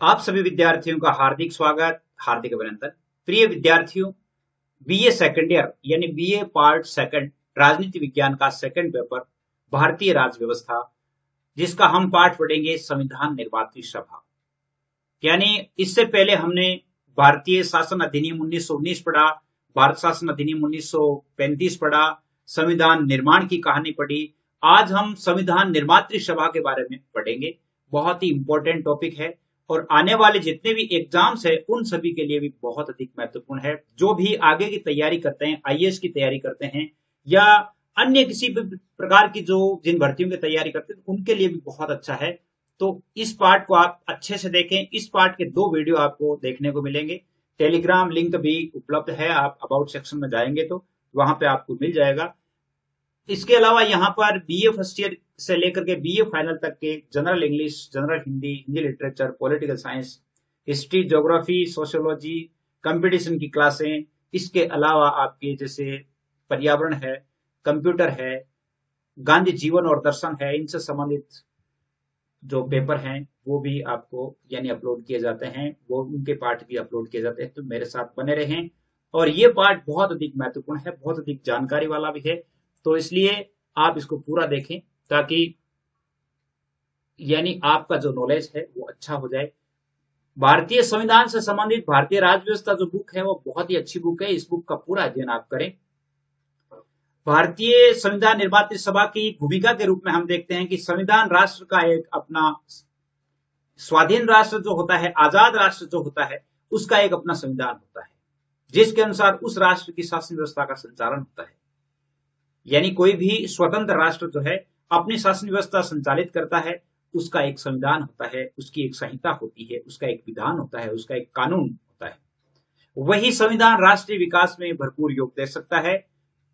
आप सभी विद्यार्थियों का हार्दिक स्वागत, हार्दिक अभिनंदन। प्रिय विद्यार्थियों, बीए सेकंड ईयर यानी बीए पार्ट सेकंड राजनीति विज्ञान का सेकंड पेपर भारतीय राज्य व्यवस्था, जिसका हम पाठ पढ़ेंगे संविधान निर्मात्री सभा। यानी इससे पहले हमने भारतीय शासन अधिनियम 1919 पढ़ा, भारत शासन अधिनियम 1935 पढ़ा, संविधान निर्माण की कहानी पढ़ी। आज हम संविधान निर्मात्री सभा के बारे में पढ़ेंगे। बहुत ही इंपॉर्टेंट टॉपिक है और आने वाले जितने भी एग्जाम्स है उन सभी के लिए भी बहुत अधिक महत्वपूर्ण है। जो भी आगे की तैयारी करते हैं, आईएएस की तैयारी करते हैं या अन्य किसी भी प्रकार की जो जिन भर्तियों की तैयारी करते हैं उनके लिए भी बहुत अच्छा है। तो इस पार्ट को आप अच्छे से देखें। इस पार्ट के 2 वीडियो आपको देखने को मिलेंगे। टेलीग्राम लिंक भी उपलब्ध है, आप अबाउट सेक्शन में जाएंगे तो वहां पे आपको मिल जाएगा। इसके अलावा यहाँ पर बीए फर्स्ट ईयर से लेकर के बीए फाइनल तक के general English, general Hindi, Hindi literature, political science, history, geography, sociology, competition की क्लासें, इसके अलावा आपके जैसे पर्यावरण है, कंप्यूटर है, गांधी जीवन और दर्शन है, इनसे संबंधित जो पेपर हैं वो भी आपको यानी अपलोड किए जाते हैं, वो उनके पार्ट भी अपलोड किए जाते हैं। तो मेरे साथ बने रहें। और ये पार्ट बहुत अधिक महत्वपूर्ण है, बहुत अधिक जानकारी वाला भी है, तो इसलिए आप इसको पूरा देखें ताकि यानी आपका जो नॉलेज है वो अच्छा हो जाए। भारतीय संविधान से संबंधित भारतीय राज्य व्यवस्था जो बुक है वो बहुत ही अच्छी बुक है। इस बुक का पूरा अध्ययन आप करें। भारतीय संविधान निर्मात्री सभा की भूमिका के रूप में हम देखते हैं कि संविधान राष्ट्र का एक अपना स्वाधीन राष्ट्र जो होता है, आजाद राष्ट्र जो होता है, उसका एक अपना संविधान होता है जिसके अनुसार उस राष्ट्र की शासन व्यवस्था का संचालन होता है। यानी कोई भी स्वतंत्र राष्ट्र जो है अपनी शासन व्यवस्था संचालित करता है, उसका एक संविधान होता है, उसकी एक संहिता होती है, उसका एक विधान होता है, उसका एक कानून होता है। वही संविधान राष्ट्रीय विकास में भरपूर योग दे सकता है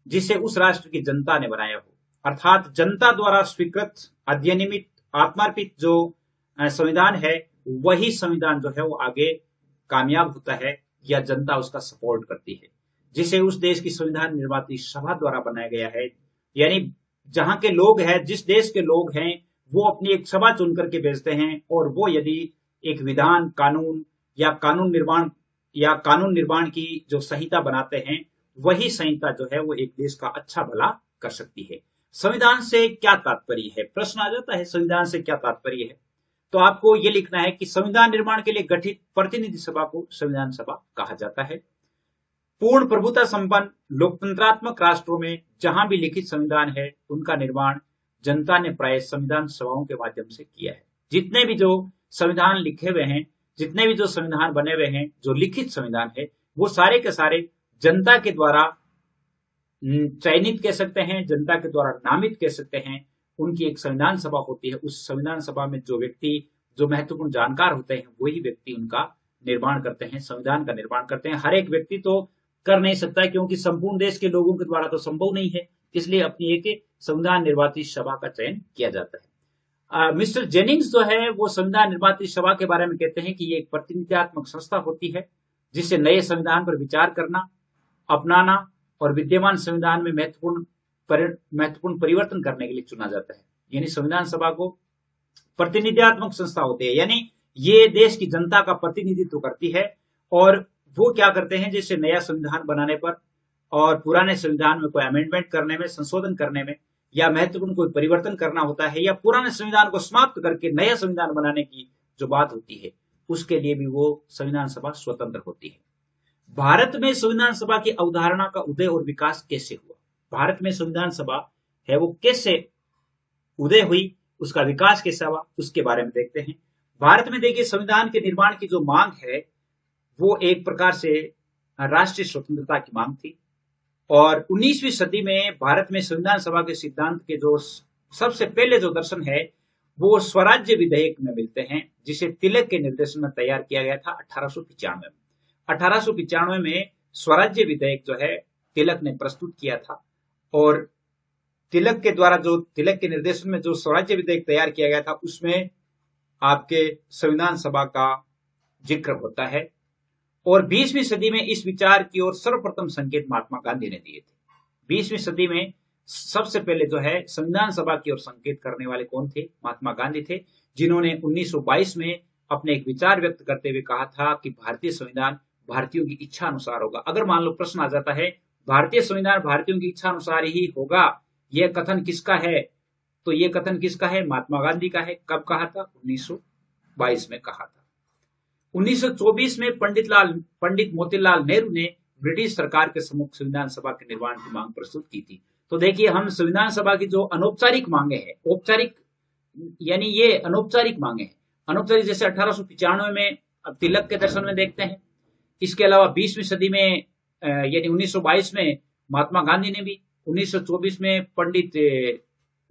जिसे उस राष्ट्र की जनता ने बनाया हो, अर्थात जनता द्वारा स्वीकृत, अधिनियमित, आत्मार्पित जो संविधान है, वही संविधान जो है वो आगे कामयाब होता है या जनता उसका सपोर्ट करती है, जिसे उस देश की संविधान निर्मात्री सभा द्वारा बनाया गया है। यानी जहां के लोग हैं, जिस देश के लोग हैं, वो अपनी एक सभा चुन करके भेजते हैं और वो यदि एक विधान, कानून या कानून निर्माण की जो संहिता बनाते हैं, वही संहिता जो है वो एक देश का अच्छा भला कर सकती है। संविधान से क्या तात्पर्य है? प्रश्न आ जाता है, संविधान से क्या तात्पर्य है? तो आपको ये लिखना है कि संविधान निर्माण के लिए गठित प्रतिनिधि सभा को संविधान सभा कहा जाता है। पूर्ण प्रभुता संपन्न लोकतंत्रात्मक राष्ट्रों में जहां भी लिखित संविधान है उनका निर्माण जनता ने प्राय संविधान सभाओं के माध्यम से किया है। जितने भी जो संविधान लिखे हुए हैं, जितने भी जो संविधान बने हुए हैं, जो लिखित संविधान है, वो सारे के सारे जनता के द्वारा चयनित कह सकते हैं, जनता के द्वारा नामित कह सकते हैं। उनकी एक संविधान सभा होती है। उस संविधान सभा में जो व्यक्ति, जो महत्वपूर्ण जानकार होते हैं, वही व्यक्ति उनका निर्माण करते हैं, संविधान का निर्माण करते हैं। हर एक व्यक्ति तो कर नहीं सकता है क्योंकि संपूर्ण देश के लोगों के द्वारा तो संभव नहीं है, इसलिए अपनी एक संविधान निर्मात्री सभा का चयन किया जाता है। मिस्टर जेनिंग्स जो है वो संविधान निर्मात्री सभा के बारे में कहते हैं कि ये एक प्रतिनिधित्वक संस्था होती है जिससे नए संविधान पर विचार करना, अपनाना और विद्यमान संविधान में महत्वपूर्ण परिवर्तन करने के लिए चुना जाता है। यानी संविधान सभा को प्रतिनिधित्वक संस्था होती है, यानी ये देश की जनता का प्रतिनिधित्व करती है और वो क्या करते हैं, जैसे नया संविधान बनाने पर और पुराने संविधान में कोई अमेंडमेंट करने में, संशोधन करने में या महत्वपूर्ण कोई परिवर्तन करना होता है या पुराने संविधान को समाप्त करके नया संविधान बनाने की जो बात होती है, उसके लिए भी वो संविधान सभा स्वतंत्र होती है। भारत में संविधान सभा की अवधारणा का उदय और विकास कैसे हुआ? भारत में संविधान सभा है वो कैसे उदय हुई, उसका विकास कैसे हुआ, उसके बारे में देखते हैं। भारत में देखिए, संविधान के निर्माण की जो मांग है वो एक प्रकार से राष्ट्रीय स्वतंत्रता की मांग थी और 19वीं सदी में भारत में संविधान सभा के सिद्धांत के जो सबसे पहले जो दर्शन है वो स्वराज्य विधेयक में मिलते हैं, जिसे तिलक के निर्देशन में तैयार किया गया था 1895 में। 1895 में स्वराज्य विधेयक जो है तिलक ने प्रस्तुत किया था और तिलक के द्वारा जो तिलक के निर्देशन में जो स्वराज्य विधेयक तैयार किया गया था उसमें आपके संविधान सभा का जिक्र होता है और 20वीं सदी में इस विचार की ओर सर्वप्रथम संकेत महात्मा गांधी ने दिए थे। 20वीं सदी में सबसे पहले जो है संविधान सभा की ओर संकेत करने वाले कौन थे? महात्मा गांधी थे, जिन्होंने 1922 में अपने एक विचार व्यक्त करते हुए कहा था कि भारतीय संविधान भारतीयों की इच्छा अनुसार होगा। अगर मान लो प्रश्न आ जाता है भारतीय संविधान भारतीयों की इच्छा अनुसार ही होगा, यह कथन किसका है, तो यह कथन किसका है, महात्मा गांधी का है। कब कहा था, 1922 में कहा था। 1924 में पंडित मोतीलाल नेहरू ने ब्रिटिश सरकार के सम्मुख संविधान सभा के निर्माण की मांग प्रस्तुत की थी। तो देखिए, हम संविधान सभा की जो अनौपचारिक मांगे हैं, औपचारिक यानी ये अनौपचारिक मांगे हैं। अनौपचारिक जैसे 1895 में तिलक के दर्शन में देखते हैं। इसके अलावा 20वीं सदी में यानी 1922 में महात्मा गांधी ने भी, 1924 में पंडित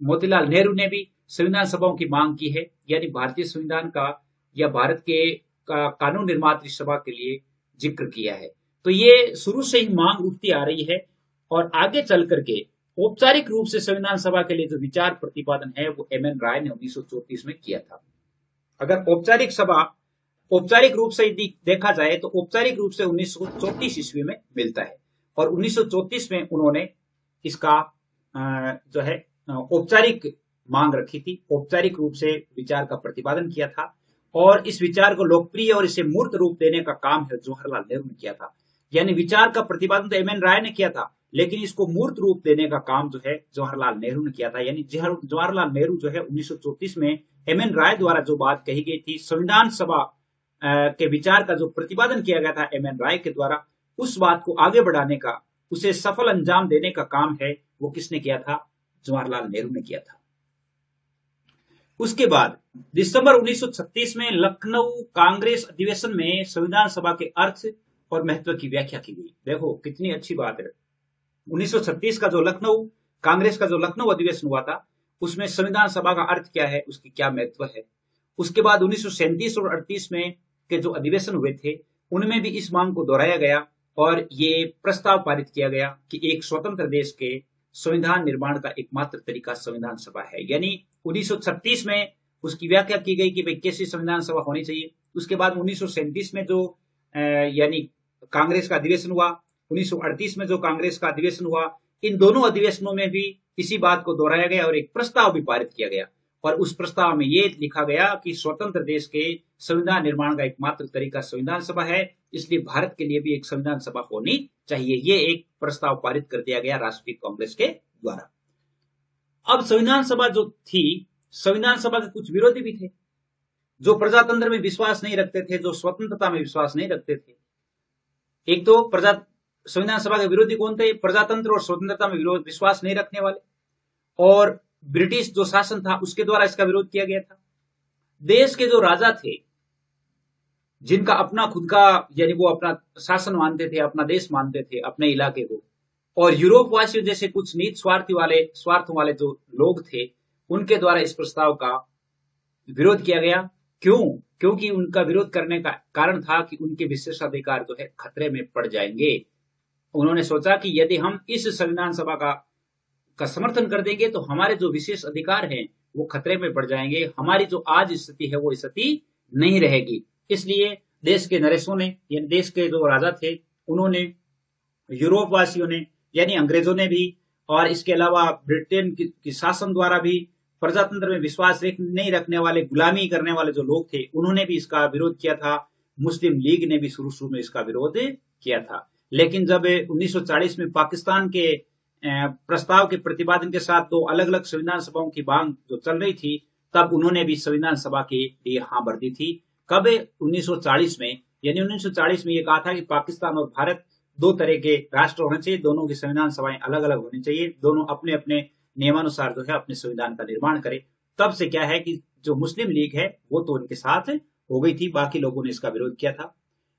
मोतीलाल नेहरू ने भी संविधान सभाओं की मांग की है, यानी भारतीय संविधान का या भारत के कानून निर्मात्री सभा के लिए जिक्र किया है। तो ये शुरू से ही मांग उठती आ रही है और आगे चल करके औपचारिक रूप से संविधान सभा के लिए जो विचार प्रतिपादन है वो एम.एन. राय ने 1934 में किया था। अगर औपचारिक रूप से देखा जाए तो औपचारिक रूप से 1934 ईस्वी में मिलता है और 1934 में उन्होंने इसका जो है औपचारिक मांग रखी थी, औपचारिक रूप से विचार का प्रतिपादन किया था और इस विचार को लोकप्रिय और इसे मूर्त रूप देने का काम है जवाहरलाल नेहरू ने किया था। यानी विचार का प्रतिपादन तो एम.एन. राय ने किया था, लेकिन इसको मूर्त रूप देने का काम जो है जवाहरलाल नेहरू ने किया था। यानी जवाहरलाल नेहरू जो है 1934 में एम.एन. राय द्वारा जो बात कही गई थी, संविधान सभा के विचार का जो प्रतिपादन किया गया था एम.एन. राय के द्वारा, उस बात को आगे बढ़ाने का, उसे सफल अंजाम देने का काम है वो किसने किया था, जवाहरलाल नेहरू ने किया था। उसके बाद दिसंबर 1936 में लखनऊ कांग्रेस अधिवेशन में संविधान सभा के अर्थ और महत्व की व्याख्या की गई। देखो कितनी अच्छी बात है। 1936 का जो लखनऊ कांग्रेस का जो लखनऊ अधिवेशन हुआ था, उसमें संविधान सभा का अर्थ क्या है, उसकी क्या महत्व है। उसके बाद 1937 और 38 में के जो अधिवेशन हुए थे, उनमें भी इस मांग को दोहराया गया और ये प्रस्ताव पारित किया गया कि एक स्वतंत्र देश के संविधान निर्माण का एकमात्र तरीका संविधान सभा है। यानी 1936 में उसकी व्याख्या की गई कि भाई कैसी संविधान सभा होनी चाहिए। उसके बाद 1937 में जो यानी कांग्रेस का अधिवेशन हुआ, 1938 में जो कांग्रेस का अधिवेशन हुआ, इन दोनों अधिवेशनों में भी इसी बात को दोहराया गया और एक प्रस्ताव भी पारित किया गया और उस प्रस्ताव में ये लिखा गया कि स्वतंत्र देश के संविधान निर्माण का एकमात्र तरीका संविधान सभा है, इसलिए भारत के लिए भी एक संविधान सभा होनी चाहिए। ये एक प्रस्ताव पारित कर दिया गया राष्ट्रीय कांग्रेस के द्वारा। अब संविधान सभा जो थी, संविधान सभा के कुछ विरोधी भी थे, जो प्रजातंत्र में विश्वास नहीं रखते थे, जो स्वतंत्रता में विश्वास नहीं रखते थे। एक तो संविधान सभा के विरोधी कौन थे, प्रजातंत्र और स्वतंत्रता में विश्वास नहीं रखने वाले, और ब्रिटिश जो शासन था उसके द्वारा इसका विरोध किया गया था। देश के जो राजा थे, जिनका अपना खुद का यानी वो अपना शासन मानते थे, अपना देश मानते थे, अपने इलाके को, और यूरोप वासियों जैसे कुछ नीच स्वार्थों वाले जो लोग थे, उनके द्वारा इस प्रस्ताव का विरोध किया गया। क्योंकि उनका विरोध करने का कारण था कि उनके विशेषाधिकार जो है खतरे में पड़ जाएंगे। उन्होंने सोचा कि यदि हम इस संविधान सभा का समर्थन कर देंगे तो हमारे जो विशेष अधिकार हैं वो खतरे में पड़ जाएंगे, हमारी जो आज स्थिति है वो स्थिति नहीं रहेगी। इसलिए देश के नरेशों ने, यानी देश के जो राजा थे, उन्होंने, यूरोप वासियों ने यानी अंग्रेजों ने भी, और इसके अलावा ब्रिटेन की शासन द्वारा भी, प्रजातंत्र में विश्वास नहीं रखने वाले, गुलामी करने वाले जो लोग थे, उन्होंने भी इसका विरोध किया था। मुस्लिम लीग ने भी शुरू में इसका विरोध किया था। लेकिन जब 1940 में पाकिस्तान के प्रस्ताव के प्रतिपादन के साथ दो अलग अलग संविधान सभाओं की मांग जो चल रही थी, तब उन्होंने भी संविधान सभा के लिए हाँ भर दी थी। कब? 1940 में। यानी 1940 में ये कहा था कि पाकिस्तान और भारत दो तरह के राष्ट्र होने चाहिए, दोनों की संविधान सभाएं अलग अलग होनी चाहिए, दोनों अपने अपने नियमानुसार जो है अपने संविधान का निर्माण करें। तब से क्या है कि जो मुस्लिम लीग है वो तो उनके साथ हो गई थी, बाकी लोगों ने इसका विरोध किया था।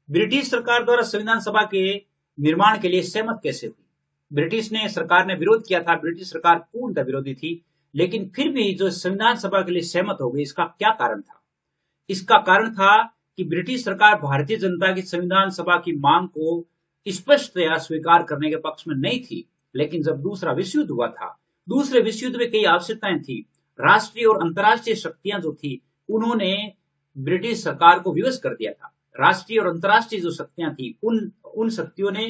ब्रिटिश सरकार द्वारा संविधान सभा के निर्माण के लिए सहमत कैसे हुई? ब्रिटिश सरकार ने विरोध किया था, ब्रिटिश सरकार पूर्णतः विरोधी थी, लेकिन फिर भी जो संविधान सभा के लिए सहमत हो गई, इसका क्या कारण था? इसका कारण था कि ब्रिटिश सरकार भारतीय जनता की संविधान सभा की मांग को स्पष्टतया स्वीकार करने के पक्ष में नहीं थी। लेकिन जब दूसरा विश्व युद्ध हुआ था, दूसरे विश्व युद्ध में कई आवश्यकताएं थी, राष्ट्रीय और अंतर्राष्ट्रीय शक्तियां जो थी उन्होंने ब्रिटिश सरकार को विवश कर दिया था। राष्ट्रीय और अंतर्राष्ट्रीय जो शक्तियां थी उन शक्तियों ने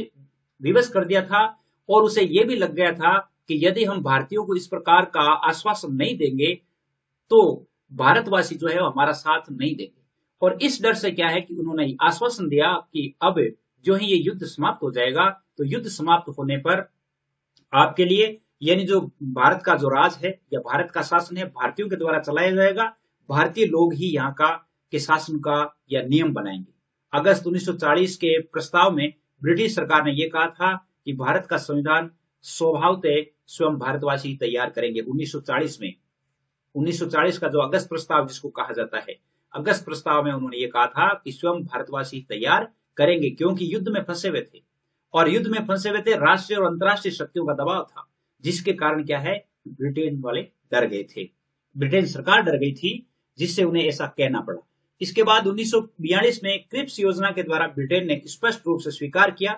विवश कर दिया था और उसे यह भी लग गया था कि यदि हम भारतीयों को इस प्रकार का आश्वासन नहीं देंगे तो भारतवासी जो है हमारा साथ नहीं देंगे। और इस डर से क्या है कि उन्होंने आश्वासन दिया कि अब जो ही ये युद्ध समाप्त हो जाएगा तो युद्ध समाप्त होने पर आपके लिए यानी जो भारत का जो राज है या भारत का शासन है भारतीयों के द्वारा चलाया जाएगा, भारतीय लोग ही यहाँ का के शासन का या नियम बनाएंगे। अगस्त 1940 के प्रस्ताव में ब्रिटिश सरकार ने यह कहा था कि भारत का संविधान स्वभावतः स्वयं भारतवासी तैयार करेंगे। 1940 में 1940 का जो अगस्त प्रस्ताव जिसको कहा जाता है, अगस्त प्रस्ताव में उन्होंने ये कहा था कि स्वयं भारतवासी तैयार करेंगे, क्योंकि युद्ध में फंसे हुए थे और युद्ध में फंसे हुए थे, राष्ट्रीय और अंतर्राष्ट्रीय शक्तियों का दबाव था, जिसके कारण क्या है ब्रिटेन वाले डर गए थे, ब्रिटेन सरकार डर गई थी, जिससे उन्हें ऐसा कहना पड़ा। इसके बाद 1942 में क्रिप्स योजना के द्वारा ब्रिटेन ने स्पष्ट रूप से स्वीकार किया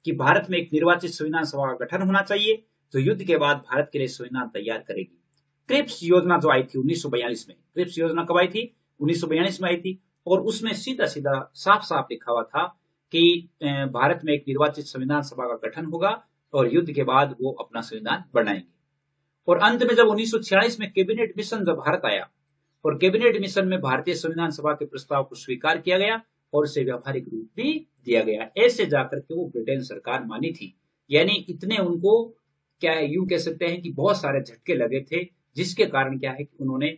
कि भारत में एक निर्वाचित संविधान सभा का गठन होना चाहिए जो युद्ध के बाद भारत के लिए संविधान तैयार करेगी। क्रिप्स योजना जो आई थी 1942 में, क्रिप्स योजना कब आई थी? 1942 में आई थी, और उसमें सीधा सीधा साफ साफ लिखा हुआ था कि भारत में एक निर्वाचित संविधान सभा का गठन होगा और युद्ध के बाद वो अपना संविधान बनाएंगे। और अंत में जब 1946 में कैबिनेट मिशन जब भारत आया और कैबिनेट मिशन में भारतीय संविधान सभा के प्रस्ताव को स्वीकार किया गया और उसे व्यावहारिक रूप भी दिया गया, ऐसे जाकर के वो ब्रिटेन सरकार मानी थी। यानी इतने उनको क्या है, यूं कह सकते हैं कि बहुत सारे झटके लगे थे, जिसके कारण क्या है कि उन्होंने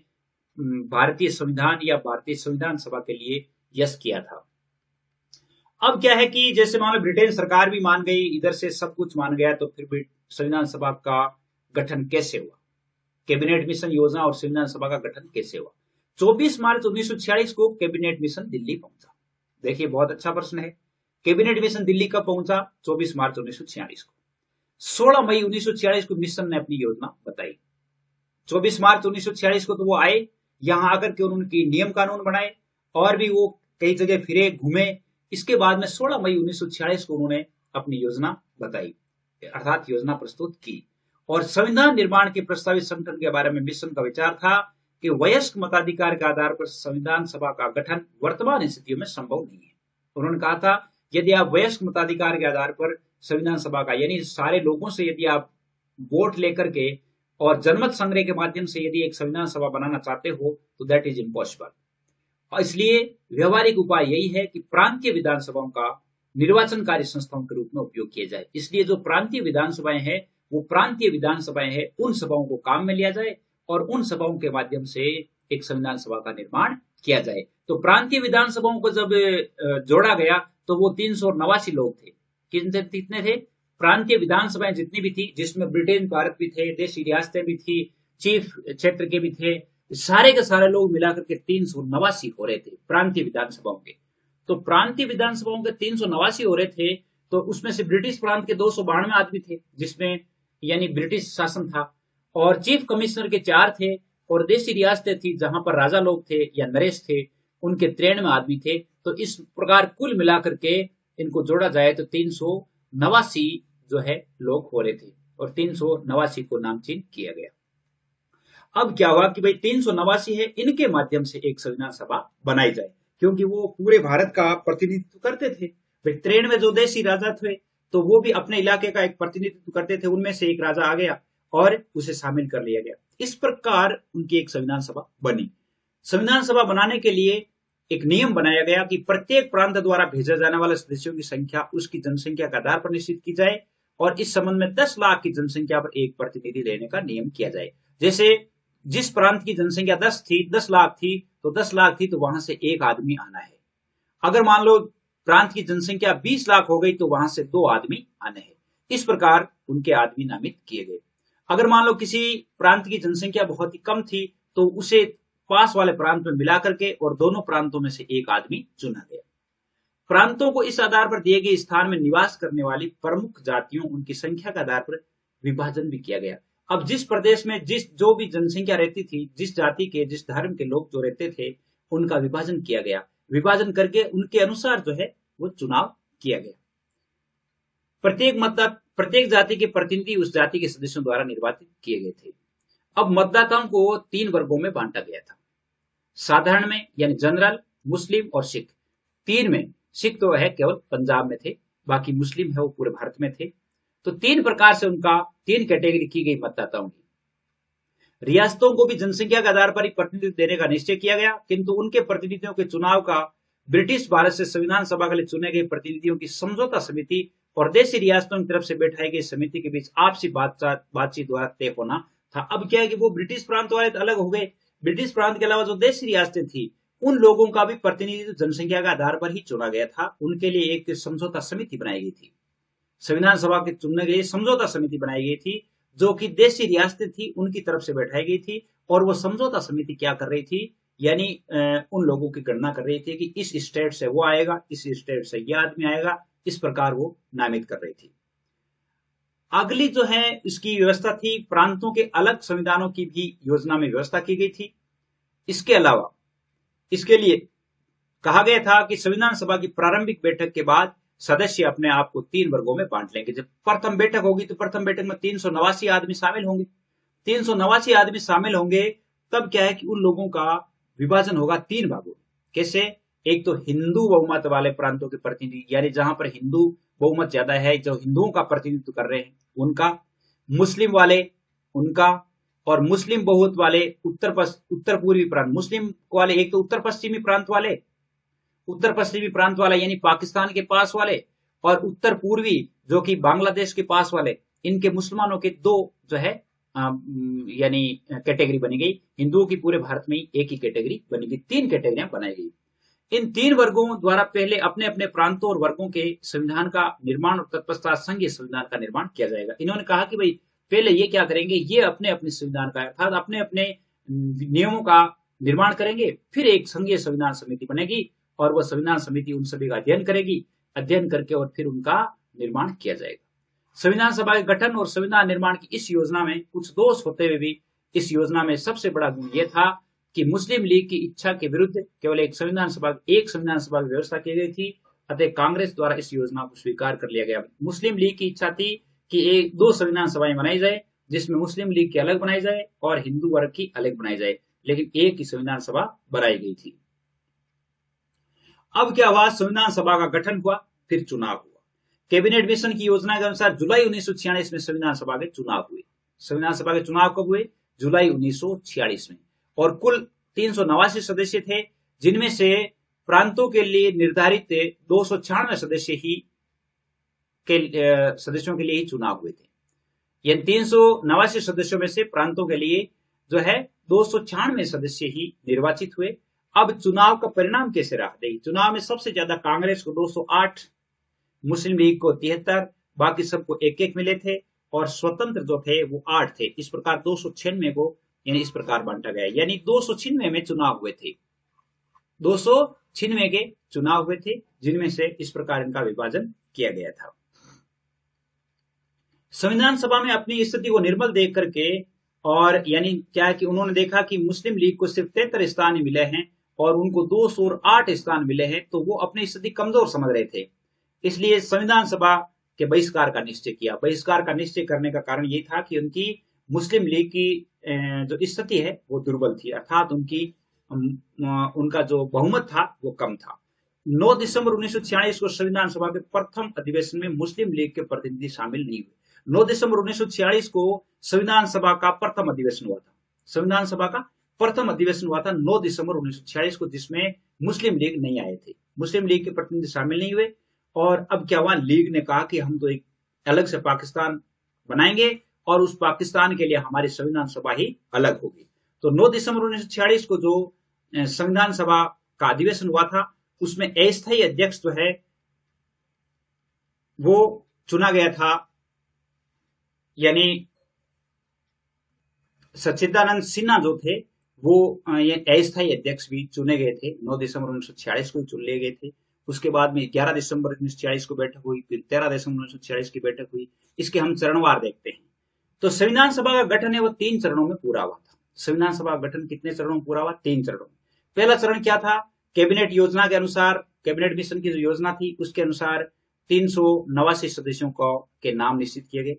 भारतीय संविधान या भारतीय संविधान सभा के लिए यस किया था। अब क्या है कि जैसे मान लो ब्रिटेन सरकार भी मान गई, इधर से सब कुछ मान गया, तो फिर भी संविधान सभा का गठन कैसे हुआ? कैबिनेट मिशन योजना और संविधान सभा का गठन कैसे हुआ? 24 मार्च 1946 को कैबिनेट मिशन दिल्ली पहुंचा। देखिए बहुत अच्छा प्रश्न है। कैबिनेट मिशन दिल्ली कब पहुंचा? 24 मार्च 1946 को। 16 मई 1946 को मिशन ने अपनी योजना बताई। 24 मार्च 1946 को तो वो आए, यहां आकर के उन्होंने नियम कानून बनाए और भी वो कई जगह फिरे घूमे। इसके बाद में 16 मई 1946 को उन्होंने अपनी योजना बताई, अर्थात योजना प्रस्तुत की। और संविधान निर्माण के प्रस्तावित संगठन के बारे में मिशन का विचार था कि वयस्क मताधिकार के आधार पर संविधान सभा का गठन वर्तमान स्थितियों में संभव नहीं है। उन्होंने कहा था यदि आप वयस्क मताधिकार के आधार पर संविधान सभा का, यानी सारे लोगों से यदि आप वोट लेकर के और जनमत संग्रह के माध्यम से यदि एक संविधान सभा बनाना चाहते हो तो दैट इज इम्पॉसिबल। इसलिए व्यवहारिक उपाय यही है कि प्रांतीय विधानसभाओं का निर्वाचनकारी संस्थाओं के रूप में उपयोग किया जाए। इसलिए जो प्रांतीय विधानसभाएं हैं वो प्रांतीय विधानसभाएं हैं, उन सभाओं को काम में लिया जाए और उन सभाओं के माध्यम से एक संविधान सभा का निर्माण किया जाए। तो प्रांतीय विधानसभाओं को जब जोड़ा गया तो वो 389 लोग थे। कितने थे? प्रांतीय विधानसभाएं जितनी भी थी, जिसमें ब्रिटेन भारत भी थे, देशी रियासतें भी थी, चीफ क्षेत्र के भी थे, सारे के सारे लोग मिलाकर के 389 हो रहे थे प्रांतीय विधानसभाओं के। तो प्रांतीय विधानसभाओं के 389 हो रहे थे, तो उसमें से ब्रिटिश प्रांत के 292 आदमी थे, जिसमें यानी ब्रिटिश शासन था, और चीफ कमिश्नर के 4 थे, और देशी रियासतें थी जहां पर राजा लोग थे या नरेश थे, उनके 93 आदमी थे। तो इस प्रकार कुल मिलाकर के इनको जोड़ा जाए तो 389 जो है लोग हो रहे थे, और 389 को नामचीन किया गया। अब क्या हुआ कि भाई 389 है, इनके माध्यम से एक संविधान सभा बनाई जाए, क्योंकि वो पूरे भारत का प्रतिनिधित्व करते थे। 93 जो देशी राजा थे तो वो भी अपने इलाके का एक प्रतिनिधित्व करते थे, उनमें से एक राजा आ गया और उसे शामिल कर लिया गया। इस प्रकार उनकी एक संविधान सभा बनी। संविधान सभा बनाने के लिए एक नियम बनाया गया कि प्रत्येक प्रांत द्वारा भेजा जाने वाले सदस्यों की संख्या उसकी जनसंख्या के आधार पर निश्चित की जाए, और इस संबंध में 10 लाख की जनसंख्या पर एक प्रतिनिधि लेने का नियम किया जाए। जैसे जिस प्रांत की जनसंख्या 10 लाख थी तो 10 लाख थी तो वहां से एक आदमी आना है। अगर मान लो प्रांत की जनसंख्या 20 लाख हो गई तो वहां से 2 आदमी आने हैं। इस प्रकार उनके आदमी नामित किए गए। अगर मान लो किसी प्रांत की जनसंख्या बहुत ही कम थी तो उसे पास वाले प्रांत में मिला करके और दोनों प्रांतों में से एक आदमी चुना गया। प्रांतों को इस आधार पर दिए गए स्थान में निवास करने वाली प्रमुख जातियों, उनकी संख्या के आधार पर विभाजन भी किया गया। अब जिस प्रदेश में जो भी जनसंख्या रहती थी, जिस जाति के, जिस धर्म के लोग जो रहते थे, उनका विभाजन किया गया। विभाजन करके उनके अनुसार जो है वो चुनाव किया गया। प्रत्येक जाति के प्रतिनिधि उस जाति के सदस्यों द्वारा निर्वाचित किए गए थे। अब मतदाताओं को 3 वर्गों में बांटा गया था। साधारण में यानी जनरल, मुस्लिम और सिख। 3 में सिख तो है केवल पंजाब में थे, बाकी मुस्लिम है वो पूरे भारत में थे। तो 3 प्रकार से उनका 3 कैटेगरी की गई मतदाताओं की। रियासतों को भी जनसंख्या के आधार पर ही प्रतिनिधित्व देने का निश्चय किया गया, किंतु उनके प्रतिनिधियों के चुनाव का ब्रिटिश भारत से संविधान सभा के लिए चुने गए प्रतिनिधियों की समझौता समिति और देशी रियासतों की तरफ से बैठाई गई समिति के बीच आपसी बातचीत द्वारा तय होना था। अब क्या है कि वो ब्रिटिश प्रांत वाले तो अलग हो गए, ब्रिटिश प्रांत के अलावा जो देशी रियासतें थी उन लोगों का भी प्रतिनिधित्व जनसंख्या के आधार पर ही चुना गया था। उनके लिए एक समझौता समिति बनाई गई थी, संविधान सभा के चुनने के लिए समझौता समिति बनाई गई थी, जो कि देशी रियासतें थी उनकी तरफ से बैठाई गई थी। और वो समझौता समिति क्या कर रही थी, यानी उन लोगों की गणना कर रही थी कि इस स्टेट से वो आएगा, इस स्टेट से ये आदमी आएगा, इस प्रकार वो नामित कर रही थी। अगली जो है इसकी व्यवस्था थी, प्रांतों के अलग संविधानों की भी योजना में व्यवस्था की गई थी। इसके अलावा इसके लिए कहा गया था कि संविधान सभा की प्रारंभिक बैठक के बाद सदस्य अपने आप को 3 वर्गों में बांट लेंगे। जब प्रथम बैठक होगी तो प्रथम बैठक में 389 आदमी शामिल होंगे। 389 आदमी शामिल होंगे, तब क्या है कि उन लोगों का विभाजन होगा 3 भागों। कैसे? एक तो हिंदू बहुमत वाले प्रांतों के प्रतिनिधि, यानी जहां पर हिंदू बहुमत ज्यादा है, जो हिंदुओं का प्रतिनिधित्व कर रहे हैं उनका, मुस्लिम वाले उनका, और मुस्लिम बहुमत वाले उत्तर पूर्वी प्रांत। मुस्लिम वाले एक तो उत्तर पश्चिमी प्रांत वाले, उत्तर पश्चिमी प्रांत वाला यानी पाकिस्तान के पास वाले, और उत्तर पूर्वी जो कि बांग्लादेश के पास वाले, इनके मुसलमानों के 2 जो है यानी कैटेगरी बनी गई। हिंदुओं की पूरे भारत में एक ही कैटेगरी बनी गई, 3 कैटेगरियां बनाई गई। इन 3 वर्गों द्वारा पहले अपने अपने प्रांतों और वर्गों के संविधान का निर्माण और तत्पश्चात संघीय संविधान का निर्माण किया जाएगा। इन्होंने कहा कि भाई पहले ये क्या करेंगे, ये अपने अपने संविधान का अर्थात अपने अपने नियमों का निर्माण करेंगे, फिर एक संघीय संविधान समिति बनेगी और वह संविधान समिति उन सभी का अध्ययन करेगी, अध्ययन करके और फिर उनका निर्माण किया जाएगा। संविधान सभा के गठन और संविधान निर्माण की इस योजना में कुछ दोष होते हुए भी इस योजना में सबसे बड़ा गुण यह था कि मुस्लिम लीग की इच्छा के विरुद्ध केवल एक संविधान सभा की व्यवस्था की गई थी, अतः कांग्रेस द्वारा इस योजना को स्वीकार कर लिया गया। मुस्लिम लीग की इच्छा थी कि 2 संविधान सभाएं बनाई जाए, जिसमें मुस्लिम लीग की अलग बनाई जाए और हिंदू वर्ग की अलग बनाई जाए, लेकिन एक ही संविधान सभा बनाई गई थी। अब क्या हुआ, संविधान सभा का गठन हुआ, फिर चुनाव हुआ। कैबिनेट मिशन की योजना के अनुसार जुलाई 1946 में संविधान सभा के चुनाव हुए। संविधान सभा के चुनाव कब हुए? जुलाई 1946 में। और कुल 389 सदस्य थे, जिनमें से प्रांतों के लिए निर्धारित 296 सदस्यों के लिए ही चुनाव हुए थे। ये 389 सदस्यों में से प्रांतों के लिए जो है 296 सदस्य ही निर्वाचित हुए। अब चुनाव का परिणाम कैसे रहा? देखिए, चुनाव में सबसे ज्यादा कांग्रेस को 208, मुस्लिम लीग को 73, बाकी सबको 1-1 मिले थे, और स्वतंत्र जो थे वो 8 थे। इस प्रकार 296 को यानी इस प्रकार बांटा गया, यानी 296 में चुनाव हुए थे, 296 के चुनाव हुए थे, जिनमें से इस प्रकार इनका विभाजन किया गया था। संविधान सभा में अपनी स्थिति को निर्मल देख करके, और यानी क्या है कि उन्होंने देखा कि मुस्लिम लीग को सिर्फ 73 स्थान मिले हैं और उनको 208 स्थान मिले हैं, तो वो अपनी स्थिति कमजोर समझ रहे थे। इसलिए संविधान सभा के बहिष्कार का निश्चय किया। बहिष्कार का निश्चय करने का कारण ये था कि उनकी मुस्लिम लीग की जो स्थिति है वो दुर्बल थी, अर्थात उनका जो बहुमत था वो कम था। 9 दिसंबर 1946 को संविधान सभा के प्रथम अधिवेशन में मुस्लिम लीग के प्रतिनिधि शामिल नहीं हुए। 9 दिसंबर 1946 को संविधान सभा का प्रथम अधिवेशन हुआ था। संविधान सभा का प्रथम अधिवेशन हुआ था 9 दिसंबर 1946 को, जिसमें मुस्लिम लीग नहीं आए थे, मुस्लिम लीग के प्रतिनिधि शामिल नहीं हुए। और अब क्या हुआ, लीग ने कहा कि हम तो एक अलग से पाकिस्तान बनाएंगे और उस पाकिस्तान के लिए हमारी संविधान सभा ही अलग होगी। तो 9 दिसंबर 1946 को जो संविधान सभा का अधिवेशन हुआ था, उसमें अस्थायी अध्यक्ष जो है वो चुना गया था, यानी सच्चिदानंद सिन्हा जो थे वो अस्थायी अध्यक्ष भी चुने गए थे। 9 दिसंबर 1946 को चुन लिए गए थे। उसके बाद में 11 दिसंबर 1946 को बैठक हुई, फिर 13 दिसंबर 1946 की बैठक हुई। इसके हम चरणवार देखते हैं। तो संविधान सभा का गठन है वो 3 चरणों में पूरा हुआ था। संविधान सभा का गठन कितने चरणों में पूरा हुआ? 3 चरणों में। पहला चरण क्या था? कैबिनेट योजना के अनुसार, कैबिनेट मिशन की जो योजना थी उसके अनुसार 389 सदस्यों के नाम निश्चित किए गए।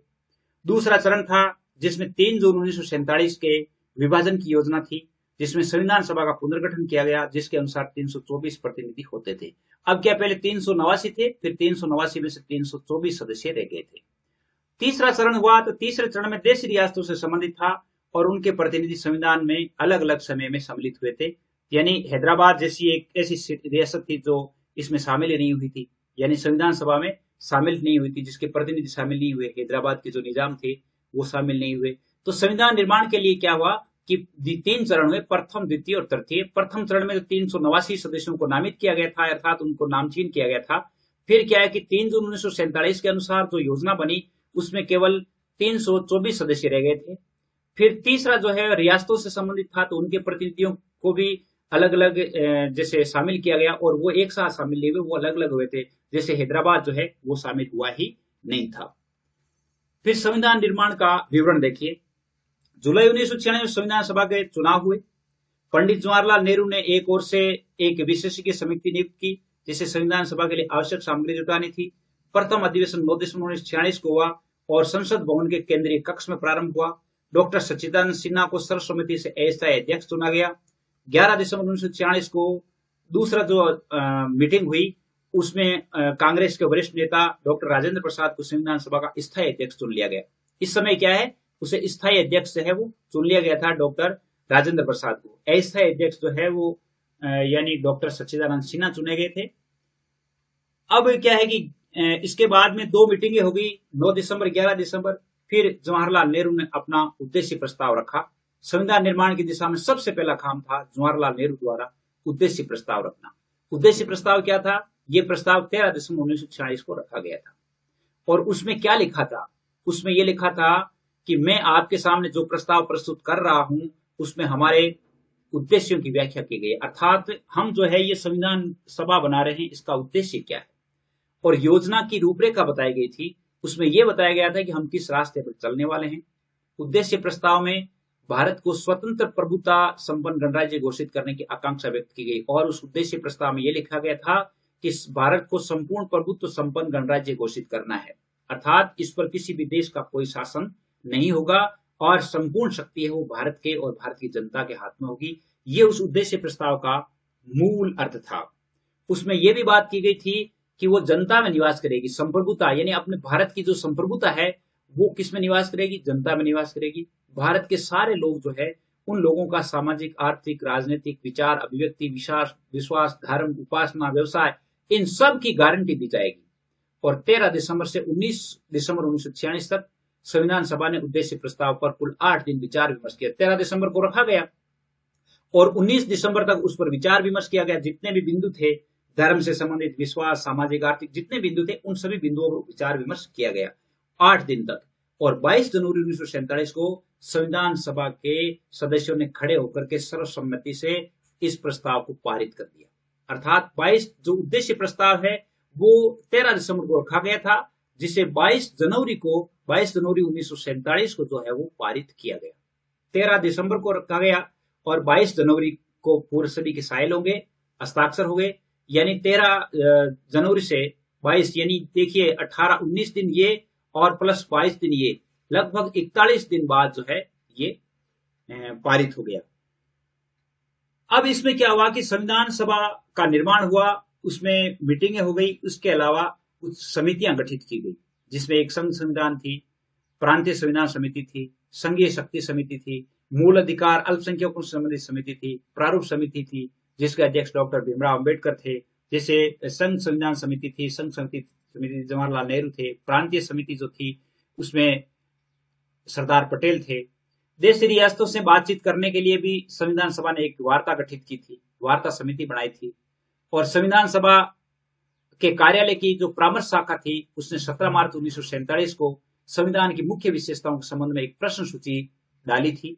दूसरा चरण था जिसमें 3 जून 1947 के विभाजन की योजना थी, जिसमें संविधान सभा का पुनर्गठन किया गया, जिसके अनुसार 324 प्रतिनिधि होते थे। अब क्या, पहले 389 थे, फिर 389 में से 324 सदस्य रह गए थे। तीसरा चरण हुआ, तो तीसरे चरण में देशी रियासतों से संबंधित था और उनके प्रतिनिधि संविधान में अलग अलग समय में सम्मिलित हुए थे। यानी हैदराबाद जैसी एक ऐसी रियासत थी जो इसमें शामिल ही नहीं हुई थी, यानी संविधान सभा में शामिल नहीं हुई थी, जिसके प्रतिनिधि शामिल नहीं हुए। हैदराबाद के जो निजाम थे वो शामिल नहीं हुए। तो संविधान निर्माण के लिए क्या हुआ कि 3 चरण हुए, प्रथम, द्वितीय और तृतीय। प्रथम चरण में 389 सदस्यों को नामित किया गया था, अर्थात उनको नामचीन किया गया था। फिर क्या है कि 3 जून 1947 के अनुसार जो योजना बनी उसमें केवल 324 सदस्य रह गए थे। फिर तीसरा जो है रियासतों से संबंधित था, तो उनके प्रतिनिधियों को भी अलग अलग जैसे शामिल किया गया, और वो एक साथ शामिल नहीं हुए, वो अलग अलग हुए थे। जैसे हैदराबाद जो है वो शामिल हुआ ही नहीं था। फिर संविधान निर्माण का विवरण देखिए। जुलाई 1996 में संविधान सभा के चुनाव हुए। पंडित जवाहरलाल नेहरू ने एक ओर से एक विशेषज्ञ समिति नियुक्त की, जिसे संविधान सभा के लिए आवश्यक सामग्री जुटानी थी। प्रथम अधिवेशन 9 दिसंबर 1946 को हुआ और संसद भवन के केंद्रीय कक्ष में प्रारंभ हुआ। डॉक्टर सच्चिदानंद सिन्हा को सर्वसम्मति से अस्थायी अध्यक्ष चुना गया। 11 दिसंबर 1946 को दूसरा जो मीटिंग हुई उसमें कांग्रेस के वरिष्ठ नेता डॉक्टर राजेंद्र प्रसाद को संविधान सभा का स्थायी अध्यक्ष चुन लिया गया। इस समय क्या है, उसे स्थायी अध्यक्ष जो है वो चुन लिया गया था डॉक्टर राजेंद्र प्रसाद को। अस्थायी अध्यक्ष जो है वो यानी डॉक्टर सच्चिदानंद सिन्हा चुने गए थे। अब क्या है कि इसके बाद में 2 मीटिंगें हो गई, 9 दिसंबर 11 दिसंबर। फिर जवाहरलाल नेहरू ने अपना उद्देश्य प्रस्ताव रखा। संविधान निर्माण की दिशा में सबसे पहला काम था जवाहरलाल नेहरू द्वारा उद्देश्य प्रस्ताव रखना। उद्देश्य प्रस्ताव क्या था? ये प्रस्ताव 13 दिसंबर 1946 को रखा गया था। और उसमें क्या लिखा था? उसमें यह लिखा था कि मैं आपके सामने जो प्रस्ताव प्रस्तुत कर रहा हूं उसमें हमारे उद्देश्यों की व्याख्या की गई, अर्थात हम जो है ये संविधान सभा बना रहे हैं, इसका उद्देश्य क्या है। और योजना की रूपरेखा बताई गई थी, उसमें यह बताया गया था कि हम किस रास्ते पर चलने वाले हैं। उद्देश्य प्रस्ताव में भारत को स्वतंत्र प्रभुता संपन्न गणराज्य घोषित करने की आकांक्षा व्यक्त की गई, और उस उद्देश्य प्रस्ताव में यह लिखा गया था कि भारत को संपूर्ण प्रभुत्व संपन्न गणराज्य घोषित करना है, अर्थात इस पर किसी भी देश का कोई शासन नहीं होगा और संपूर्ण शक्ति है वो भारत के और भारत की जनता के हाथ में होगी। ये उस उद्देश्य प्रस्ताव का मूल अर्थ था। उसमें यह भी बात की गई थी कि वो जनता में निवास करेगी, संप्रभुता यानी अपने भारत की जो संप्रभुता है वो किस में निवास करेगी? जनता में निवास करेगी। भारत के सारे लोग जो है उन लोगों का सामाजिक, आर्थिक, राजनीतिक, विचार, अभिव्यक्ति, विश्वास, धर्म, उपासना, व्यवसाय, इन सब की गारंटी दी जाएगी। और 13 दिसंबर से 19 दिसंबर 1946 तक संविधान सभा ने उद्देश्य प्रस्ताव पर कुल 8 दिन विचार विमर्श किया। 13 दिसंबर को रखा गया और 19 दिसंबर तक उस पर विचार विमर्श किया गया। जितने भी बिंदु थे धर्म से संबंधित, विश्वास, सामाजिक, आर्थिक, जितने बिंदु थे उन सभी बिंदुओं पर विचार विमर्श किया गया 8 दिन तक। और 22 जनवरी 1947 को संविधान सभा के सदस्यों ने खड़े होकर के सर्वसम्मति से इस प्रस्ताव को पारित कर दिया। अर्थात 22 जो उद्देश्य प्रस्ताव है वो 13 दिसंबर को रखा गया था, जिसे 22 जनवरी 1947 को जो है वो पारित किया गया। 13 दिसंबर को रखा गया और 22 जनवरी को पूर्व सभी के साइल हो गए, हस्ताक्षर हो गए। यानी 13 जनवरी से 22 यानी देखिए 19 दिन ये और प्लस 22 दिन ये, लगभग 41 दिन बाद जो है ये पारित हो गया। अब इसमें क्या हुआ कि संविधान सभा का निर्माण हुआ, उसमें मीटिंगें हो गई, उसके अलावा कुछ समितियां गठित की गई, जिसमें एक संघ संविधान थी, प्रांतीय संविधान समिति थी, संघीय शक्ति समिति थी, मूल अधिकार अल्पसंख्यकों से संबंधित समिति थी, प्रारूप समिति थी जिसके अध्यक्ष डॉक्टर भीमराव अंबेडकर थे, जैसे संघ संविधान समिति थी, संघ समिति जवाहरलाल नेहरू थे, प्रांतीय समिति जो थी उसमें सरदार पटेल थे। देश रियासतों से बातचीत करने के लिए भी संविधान सभा ने एक वार्ता गठित की थी, वार्ता समिति बनाई थी। और संविधान सभा के कार्यालय की जो परामर्श शाखा थी उसने 17 मार्च 1947 को संविधान की मुख्य विशेषताओं के संबंध में एक प्रश्न सूची डाली थी।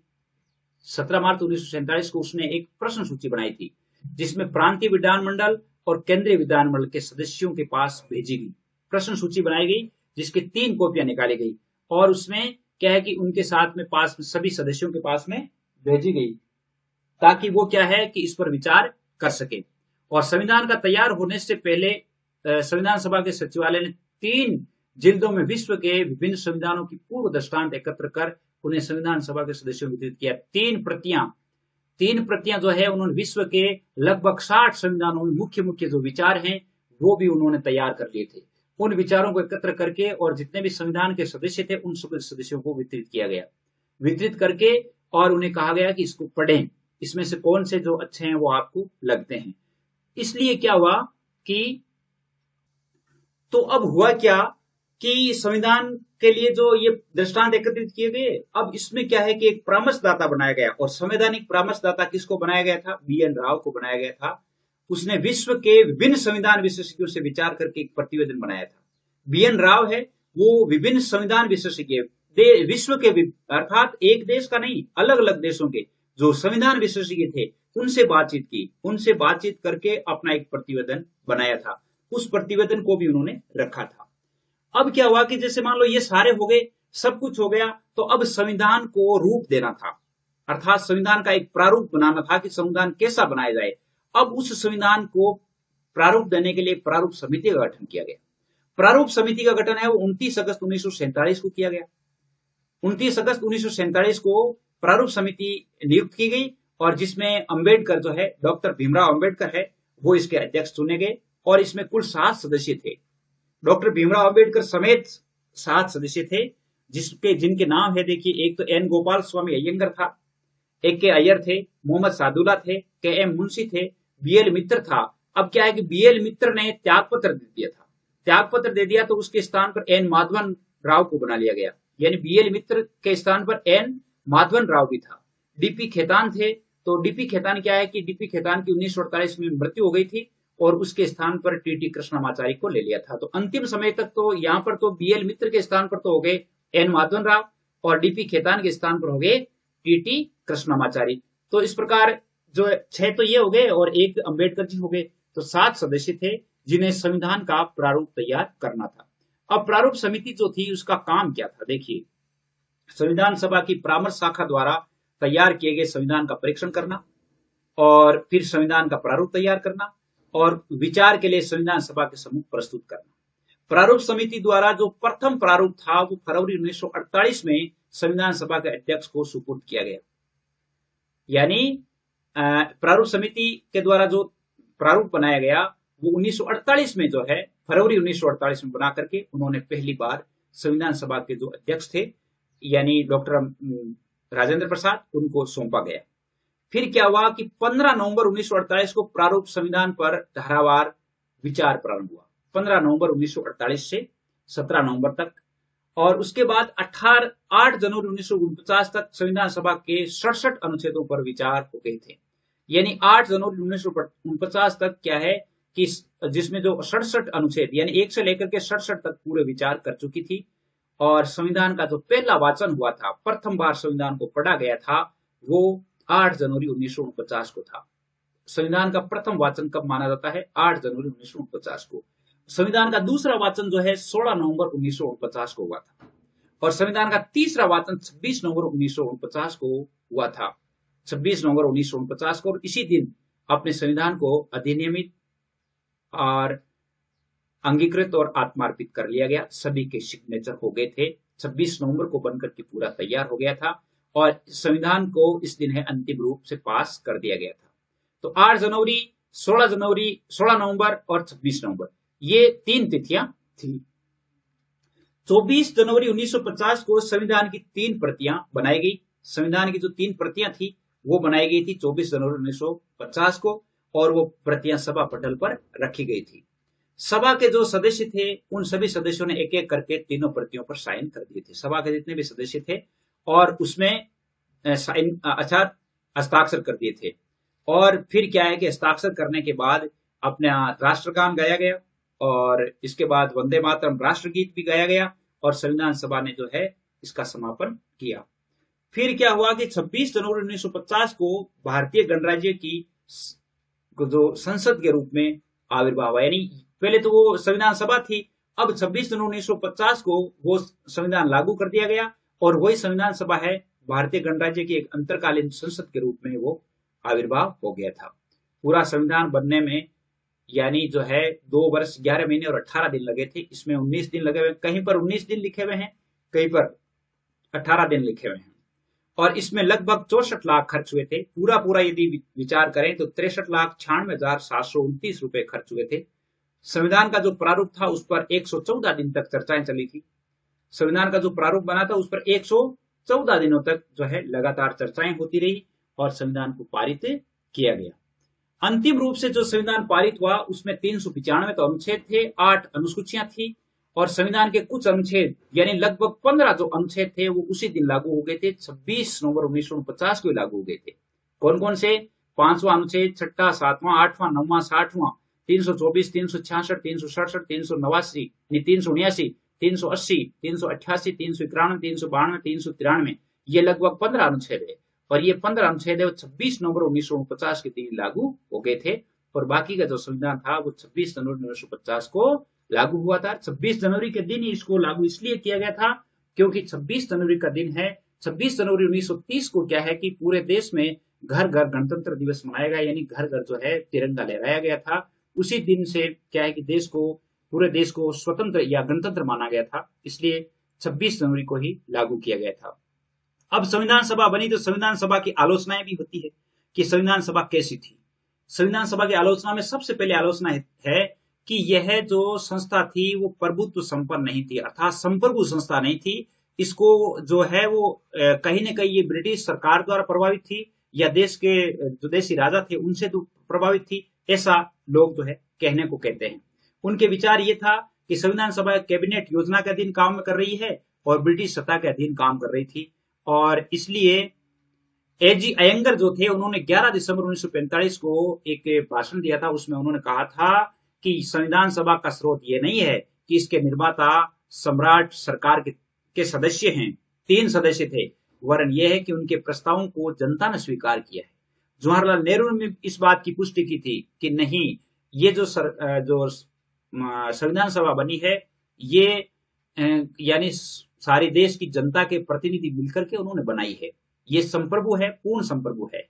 17 मार्च 1947 को उसने एक प्रश्न सूची बनाई थी, जिसमें प्रांतीय विधानमंडल और केंद्रीय विधानमंडल के सदस्यों के पास भेजी गई प्रश्न सूची बनाई गई, जिसकी 3 कॉपियां निकाली गई और उसमें क्या है कि उनके साथ में पास में सभी सदस्यों के पास में भेजी गई, ताकि वो क्या है कि इस पर विचार कर सके। और संविधान का तैयार होने से पहले संविधान सभा के सचिवालय ने 3 जिल्दों में विश्व के विभिन्न संविधानों की पूर्व दृष्टांत एकत्र कर उन्हें संविधान सभा के सदस्यों को वितरित किया। 3 प्रतियां जो है उन्होंने विश्व के लगभग 60 संविधानों में मुख्य जो विचार हैं वो भी उन्होंने तैयार कर लिए थे। उन विचारों को एकत्र करके और जितने भी संविधान के सदस्य थे उन सभी सदस्यों को वितरित किया गया। वितरित करके और उन्हें कहा गया कि इसको पढ़ें, इसमें से कौन से जो अच्छे हैं वो आपको लगते हैं। इसलिए क्या हुआ कि तो अब हुआ क्या कि संविधान के लिए जो ये दृष्टांत एकत्रित किए गए, अब इसमें क्या है कि एक परामर्शदाता बनाया गया, और संवैधानिक परामर्शदाता किसको बनाया गया था? BN राव को बनाया गया था। उसने विश्व के विभिन्न संविधान विशेषज्ञों से विचार करके एक प्रतिवेदन बनाया था। BN राव है वो विभिन्न संविधान विशेषज्ञ विश्व के, अर्थात एक देश का नहीं, अलग अलग देशों के जो संविधान विशेषज्ञ थे उनसे बातचीत की, उनसे बातचीत करके अपना एक प्रतिवेदन बनाया था। उस प्रतिवेदन को भी उन्होंने रखा था। अब क्या हुआ कि जैसे मान लो ये सारे हो गए, सब कुछ हो गया, तो अब संविधान को रूप देना था, अर्थात संविधान का एक प्रारूप बनाना था कि संविधान कैसा बनाया जाए। अब उस संविधान को प्रारूप देने के लिए प्रारूप समिति का गठन किया गया। प्रारूप समिति का गठन है वो 29 अगस्त 1947 को किया गया। 29 अगस्त 1947 को प्रारूप समिति नियुक्त की गई, और जिसमें अंबेडकर जो है, डॉक्टर भीमराव अंबेडकर है, वो इसके अध्यक्ष चुने गए, और इसमें कुल 7 सदस्य थे। डॉक्टर भीमराव अंबेडकर समेत 7 सदस्य थे, जिनके नाम है, देखिए, एक तो N गोपाल स्वामी अयंगर था, एक के अय्यर थे, मोहम्मद सादुल्ला थे, KM मुंशी थे, BL मित्र था। अब क्या है कि BL मित्र ने त्यागपत्र दे दिया था, त्यागपत्र दे दिया तो उसके स्थान पर N माधवन राव को बना लिया गया, यानी BL मित्र के स्थान पर N माधवन राव भी था। DP खेतान थे, तो DP खेतान क्या है कि DP खेतान की 1948 में मृत्यु हो गई थी, और उसके स्थान पर TT कृष्णमाचारी को ले लिया था। तो अंतिम समय तक तो यहाँ पर तो BL मित्र के स्थान पर तो हो गए N माधवन राव, और DP खेतान के स्थान पर हो गए TT कृष्णमाचारी। तो इस प्रकार जो 6 तो ये हो गए, और एक अंबेडकर जी हो गए, तो 7 सदस्य थे जिन्हें संविधान का प्रारूप तैयार करना था। अब प्रारूप समिति जो थी उसका काम क्या था? देखिए, संविधान सभा की परामर्श शाखा द्वारा तैयार किए गए संविधान का परीक्षण करना, और फिर संविधान का प्रारूप तैयार करना, और विचार के लिए संविधान सभा के सम्मुख प्रस्तुत करना। प्रारूप समिति द्वारा जो प्रथम प्रारूप था वो फरवरी 1948 में संविधान सभा के अध्यक्ष को सुपुर्द किया गया। यानी प्रारूप समिति के द्वारा जो प्रारूप बनाया गया वो 1948 में जो है, फरवरी 1948 में बना करके उन्होंने पहली बार संविधान सभा के जो अध्यक्ष थे, यानी डॉक्टर राजेंद्र प्रसाद, उनको सौंपा गया। फिर क्या हुआ कि 15 नवंबर 1948 को प्रारूप संविधान पर धारावार विचार प्रारंभ हुआ, 15 नवंबर 1948 से 17 नवंबर तक, और उसके बाद 8 जनवरी 1949 तक संविधान सभा के 67 अनुच्छेदों पर विचार हो गए थे। यानी 8 जनवरी 1949 तक क्या है कि जिसमें जो 67 अनुच्छेद, यानी 1 से लेकर के 67 तक पूरे विचार कर चुकी थी, और संविधान का जो पहला वाचन हुआ था, प्रथम बार संविधान को पढ़ा गया था, वो 8 जनवरी 1949 को था। संविधान का प्रथम वाचन कब माना जाता है? 8 जनवरी 1949 को। संविधान का दूसरा वाचन जो है 16 नवंबर 1949 को हुआ था, और संविधान का तीसरा वाचन 26 नवंबर 1949 को हुआ था, 26 नवंबर 1949 को। और इसी दिन अपने संविधान को अधिनियमित और अंगीकृत और आत्मार्पित कर लिया गया। सभी के सिग्नेचर हो गए थे। 26 नवंबर को बनकर के पूरा तैयार हो गया था, और संविधान को इस दिन है अंतिम रूप से पास कर दिया गया था। तो 8 जनवरी, 16 नवंबर और 26 नवंबर, ये 3 तिथियां थी। 24 जनवरी 1950 को संविधान की 3 प्रतियां बनाई गई। संविधान की जो 3 प्रतियां थी वो बनाई गई थी 24 जनवरी 1950 को, और वो प्रतियां सभा पटल पर रखी गई थी। सभा के जो सदस्य थे उन सभी सदस्यों ने एक एक करके तीनों प्रतियों पर साइन कर दिए थे। सभा के जितने भी सदस्य थे और उसमें साइन हस्ताक्षर कर दिए थे। और फिर क्या है कि हस्ताक्षर करने के बाद अपना राष्ट्रगान गाया गया, और इसके बाद वंदे मातरम राष्ट्रगीत भी गाया गया, और संविधान सभा ने जो है इसका समापन किया। फिर क्या हुआ कि 26 जनवरी 1950 को भारतीय गणराज्य की जो संसद के रूप में आविर्भाव हुआ। यानी पहले तो वो संविधान सभा थी, अब 26 जनवरी 1950 को वो संविधान लागू कर दिया गया, और वही संविधान सभा है भारतीय गणराज्य की एक अंतरकालीन संसद के रूप में वो आविर्भाव हो गया था। पूरा संविधान बनने में यानी जो है 2 वर्ष 11 महीने और 18 दिन लगे थे। इसमें 19 दिन लगे हुए, कहीं पर 19 दिन लिखे हुए हैं, कहीं पर 18 दिन लिखे हुए हैं, और इसमें लगभग 64 लाख खर्च हुए थे। पूरा यदि विचार करें तो 63,96,729 रुपए खर्च हुए थे। संविधान का जो प्रारूप था उस पर 114 दिन तक चर्चाएं चली थी। संविधान का जो प्रारूप बना था उस पर 14 दिनों तक जो है लगातार चर्चाएं होती रही और संविधान को पारित किया गया। अंतिम रूप से जो संविधान पारित हुआ उसमें 395 तो अनुच्छेद थे, 8 अनुसूचियां थी और संविधान के कुछ अनुच्छेद यानी लगभग 15 जो अनुच्छेद थे वो उसी दिन लागू हो गए थे। 26 नवंबर 1949 को लागू हो गए थे। कौन कौन से? 5वां अनुच्छेद, 6वां, 7वां, 8वां, 9वां, 60वां, 324, 366, 367, 389, 379, 380, 388, 391, 392, 393, ये लगभग 15 अनुच्छेद है और ये 15 अनुच्छेद है 26 नवंबर 1949 के दिन लागू हो गए थे और बाकी का जो संविधान था वो 26 जनवरी 1950 को लागू हुआ था। 26 जनवरी के दिन इसको लागू इसलिए किया गया था क्योंकि 26 जनवरी का दिन है। 26 जनवरी 1930 को क्या है कि पूरे देश में घर घर गणतंत्र दिवस मनाया गया, यानी घर घर जो है तिरंगा लहराया गया था। उसी दिन से क्या है कि पूरे देश को स्वतंत्र या गणतंत्र माना गया था, इसलिए 26 जनवरी को ही लागू किया गया था। अब संविधान सभा बनी तो संविधान सभा की आलोचनाएं भी होती है कि संविधान सभा कैसी थी। संविधान सभा की आलोचना में सबसे पहले आलोचना है कि यह जो संस्था थी वो प्रभुत्व संपन्न नहीं थी, अर्थात संप्रभु संस्था नहीं थी। इसको जो है वो कहीं न कहीं ये ब्रिटिश सरकार द्वारा प्रभावित थी या देश के जो देशी राजा थे उनसे तो प्रभावित थी, ऐसा लोग जो है कहने को कहते हैं। उनके विचार ये था कि संविधान सभा कैबिनेट योजना के अधीन काम कर रही है और ब्रिटिश सत्ता के अधीन काम कर रही थी और इसलिए एजी अयंगर जो थे उन्होंने 11 दिसंबर 1945 को एक भाषण दिया था। उसमें उन्होंने कहा था कि संविधान सभा का स्रोत ये नहीं है कि इसके निर्माता सम्राट सरकार के सदस्य हैं, 3 सदस्य थे, वरन यह है कि उनके प्रस्तावों को जनता ने स्वीकार किया है। जवाहरलाल नेहरू ने इस बात की पुष्टि की थी कि नहीं, ये जो संविधान सभा बनी है ये यानी सारी देश की जनता के प्रतिनिधि मिलकर के उन्होंने बनाई है। ये संप्रभु है, पूर्ण संप्रभु है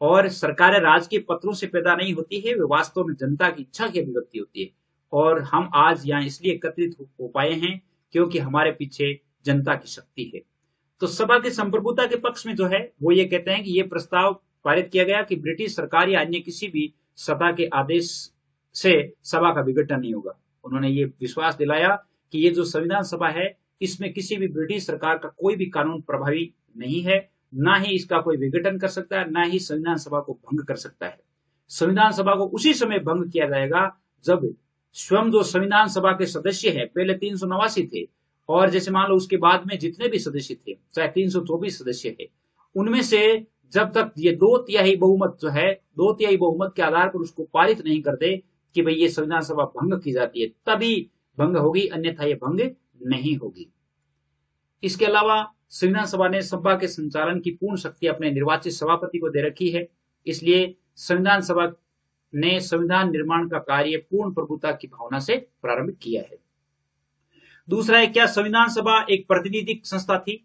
और सरकारें राज के पत्रों से पैदा नहीं होती है, वे वास्तव में जनता की इच्छा की अभिव्यक्ति होती है और हम आज यहाँ इसलिए एकत्रित हो पाए हैं क्योंकि हमारे पीछे जनता की शक्ति है। तो सभा की संप्रभुता के पक्ष में जो है वो ये कहते हैं कि ये प्रस्ताव पारित किया गया कि ब्रिटिश सरकार या अन्य किसी भी सभा के आदेश से सभा का विघटन नहीं होगा। उन्होंने ये विश्वास दिलाया कि ये जो संविधान सभा है इसमें किसी भी ब्रिटिश सरकार का कोई भी कानून प्रभावी नहीं है, ना ही इसका कोई विघटन कर सकता है, ना ही संविधान सभा को भंग कर सकता है। संविधान सभा को उसी समय भंग किया जाएगा जब स्वयं जो संविधान सभा के सदस्य है, पहले 389 थे और जैसे मान लो उसके बाद में जितने भी सदस्य थे, चाहे 324 सदस्य थे, उनमें से जब तक ये 2/3 बहुमत जो है 2/3 बहुमत के आधार पर उसको पारित नहीं करते कि भाई ये संविधान सभा भंग की जाती है, तभी भंग होगी, अन्यथा ये भंग नहीं होगी। इसके अलावा संविधान सभा ने सभा के संचालन की पूर्ण शक्ति अपने निर्वाचित सभापति को दे रखी है, इसलिए संविधान सभा ने संविधान निर्माण का कार्य पूर्ण प्रभुता की भावना से प्रारंभ किया है। दूसरा है, क्या संविधान सभा एक प्रातिनिधिक संस्था थी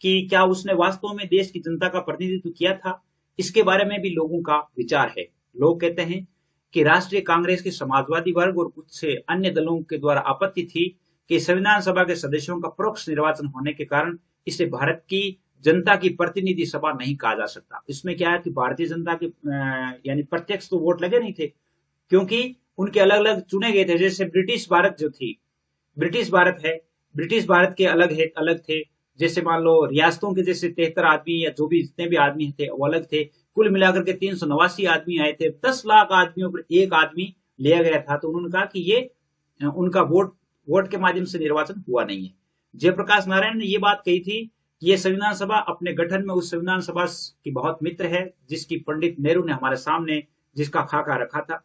कि क्या उसने वास्तव में देश की जनता का प्रतिनिधित्व किया था? इसके बारे में भी लोगों का विचार है। लोग कहते हैं कि राष्ट्रीय कांग्रेस के समाजवादी वर्ग और कुछ अन्य दलों के द्वारा आपत्ति थी कि संविधान सभा के सदस्यों का परोक्ष निर्वाचन होने के कारण इसे भारत की जनता की प्रतिनिधि सभा नहीं कहा जा सकता। इसमें क्या है कि भारतीय जनता के यानी प्रत्यक्ष तो वोट लगे नहीं थे क्योंकि उनके अलग अलग चुने गए थे। जैसे ब्रिटिश भारत जो थी, ब्रिटिश भारत है, ब्रिटिश भारत के अलग थे। जैसे मान लो रियासतों के जैसे 73 आदमी या जो भी जितने भी आदमी थे वो अलग थे। कुल मिलाकर के 389 आदमी आए थे। 10 लाख आदमियों पर एक आदमी लिया गया था। तो उन्होंने कहा कि ये उनका वोट के माध्यम से निर्वाचन हुआ नहीं है। जयप्रकाश नारायण ने ये बात कही थी कि ये संविधान सभा अपने गठन में उस संविधान सभा की बहुत मित्र है जिसकी पंडित नेहरू ने हमारे सामने जिसका खाका रखा था,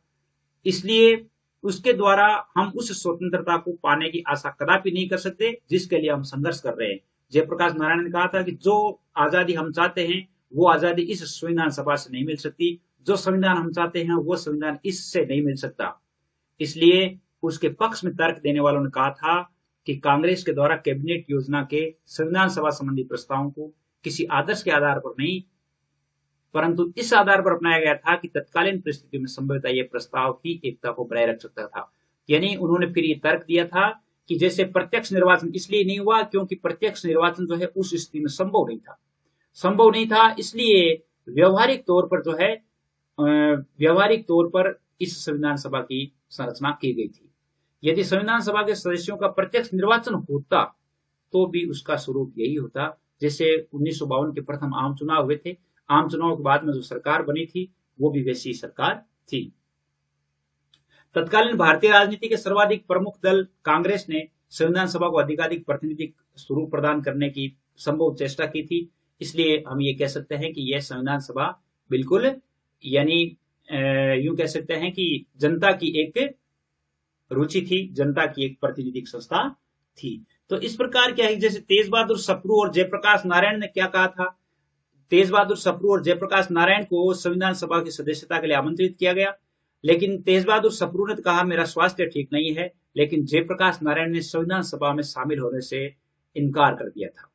इसलिए उसके द्वारा हम उस स्वतंत्रता को पाने की आशा कदापि नहीं कर सकते जिसके लिए हम संघर्ष कर रहे हैं। जयप्रकाश नारायण ने कहा था कि जो आजादी हम चाहते हैं वो आजादी इस संविधान सभा से नहीं मिल सकती, जो संविधान हम चाहते हैं वो संविधान इससे नहीं मिल सकता। इसलिए उसके पक्ष में तर्क देने वालों ने कहा था कि कांग्रेस के द्वारा कैबिनेट योजना के संविधान सभा संबंधी प्रस्तावों को किसी आदर्श के आधार पर नहीं परंतु इस आधार पर अपनाया गया था कि तत्कालीन परिस्थिति में संभवतः यह प्रस्ताव ही एकता को बनाए रख सकता था। यानी उन्होंने फिर ये तर्क दिया था कि जैसे प्रत्यक्ष निर्वाचन इसलिए नहीं हुआ क्योंकि प्रत्यक्ष निर्वाचन जो है उस स्थिति में संभव नहीं था, इसलिए व्यवहारिक तौर पर इस संविधान सभा की संरचना की गई थी। यदि संविधान सभा के सदस्यों का प्रत्यक्ष निर्वाचन होता तो भी उसका स्वरूप यही होता जैसे 1952 के प्रथम आम चुनाव हुए थे, आम चुनाव के बाद में जो सरकार बनी थी वो भी वैसी ही सरकार थी। तत्कालीन भारतीय राजनीति के सर्वाधिक प्रमुख दल कांग्रेस ने संविधान सभा को अधिकाधिक प्रातिनिधिक स्वरूप प्रदान करने की संभव चेष्टा की थी। इसलिए हम ये कह सकते हैं कि यह संविधान सभा बिल्कुल यानी यूं कह सकते हैं कि जनता की एक रुचि थी, जनता की एक प्रातिनिधिक संस्था थी। तो इस प्रकार क्या है, जैसे तेज बहादुर सप्रू और जयप्रकाश नारायण ने क्या कहा था, तेज बहादुर सप्रू और जयप्रकाश नारायण को संविधान सभा की सदस्यता के लिए आमंत्रित किया गया, लेकिन तेज बहादुर सप्रू ने कहा मेरा स्वास्थ्य ठीक नहीं है, लेकिन जयप्रकाश नारायण ने संविधान सभा में शामिल होने से इनकार कर दिया था,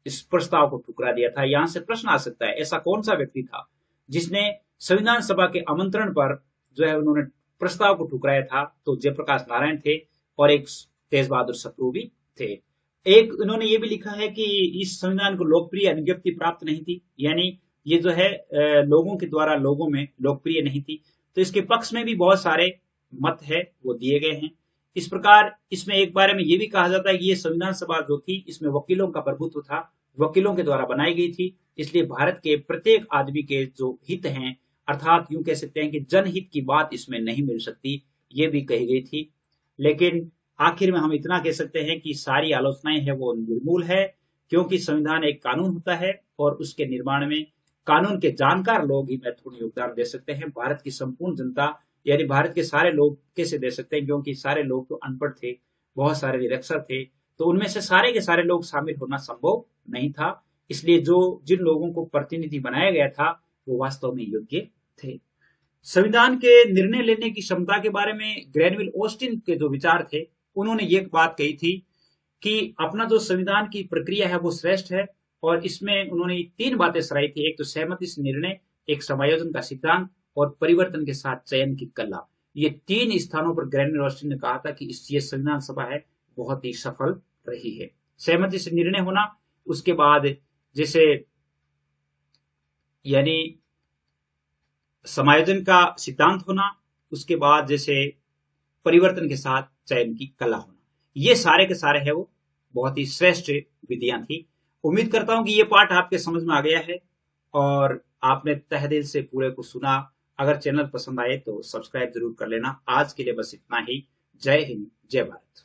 इस प्रस्ताव को ठुकरा दिया था। यहां से प्रश्न आ सकता है, ऐसा कौन सा व्यक्ति था जिसने संविधान सभा के आमंत्रण पर जो है उन्होंने प्रस्ताव को ठुकराया था? तो जयप्रकाश नारायण थे और एक तेज बहादुर सप्रू भी थे। एक उन्होंने ये भी लिखा है कि इस संविधान को लोकप्रिय अनुज्ञप्ति प्राप्त नहीं थी, यानी ये जो है लोगों के द्वारा लोगों में लोकप्रिय नहीं थी। तो इसके पक्ष में भी बहुत सारे मत है वो दिए गए हैं। इस प्रकार इसमें एक बारे में ये भी कहा जाता है कि ये संविधान सभा जो थी इसमें वकीलों का प्रभुत्व था, वकीलों के द्वारा बनाई गई थी, इसलिए भारत के प्रत्येक आदमी के जो हित हैं, अर्थात यूं कह सकते हैं कि जनहित की बात इसमें नहीं मिल सकती, ये भी कही गई थी। लेकिन आखिर में हम इतना कह सकते हैं कि सारी आलोचनाएं है वो निर्मूल है, क्योंकि संविधान एक कानून होता है और उसके निर्माण में कानून के जानकार लोग ही महत्वपूर्ण योगदान दे सकते हैं। भारत की संपूर्ण जनता यानी भारत के सारे लोग कैसे दे सकते हैं, क्योंकि सारे लोग तो अनपढ़ थे, बहुत सारे निरक्षर थे, तो उनमें से सारे के सारे लोग शामिल होना संभव नहीं था। इसलिए जो जिन लोगों को प्रतिनिधि बनाया गया था वो वास्तव में योग्य थे। संविधान के निर्णय लेने की क्षमता के बारे में ग्रैनविल ऑस्टिन के जो विचार थे, उन्होंने ये बात कही थी कि अपना जो संविधान की प्रक्रिया है वो श्रेष्ठ है, और इसमें उन्होंने 3 बातें सराही थी। एक तो सहमति से निर्णय, एक समायोजन का सिद्धांत और परिवर्तन के साथ चयन की कला। ये 3 स्थानों पर ग्रैनविल ऑस्टिन ने कहा था कि ये संविधान सभा है बहुत ही सफल रही है। सहमति से निर्णय होना, उसके बाद जैसे यानी समायोजन का सिद्धांत होना, उसके बाद जैसे परिवर्तन के साथ चयन की कला होना, ये सारे के सारे है वो बहुत ही श्रेष्ठ विधियां थी। उम्मीद करता हूं कि ये पाठ आपके समझ में आ गया है और आपने तहे दिल से पूरे को सुना। अगर चैनल पसंद आए तो सब्सक्राइब जरूर कर लेना। आज के लिए बस इतना ही। जय हिंद, जय भारत।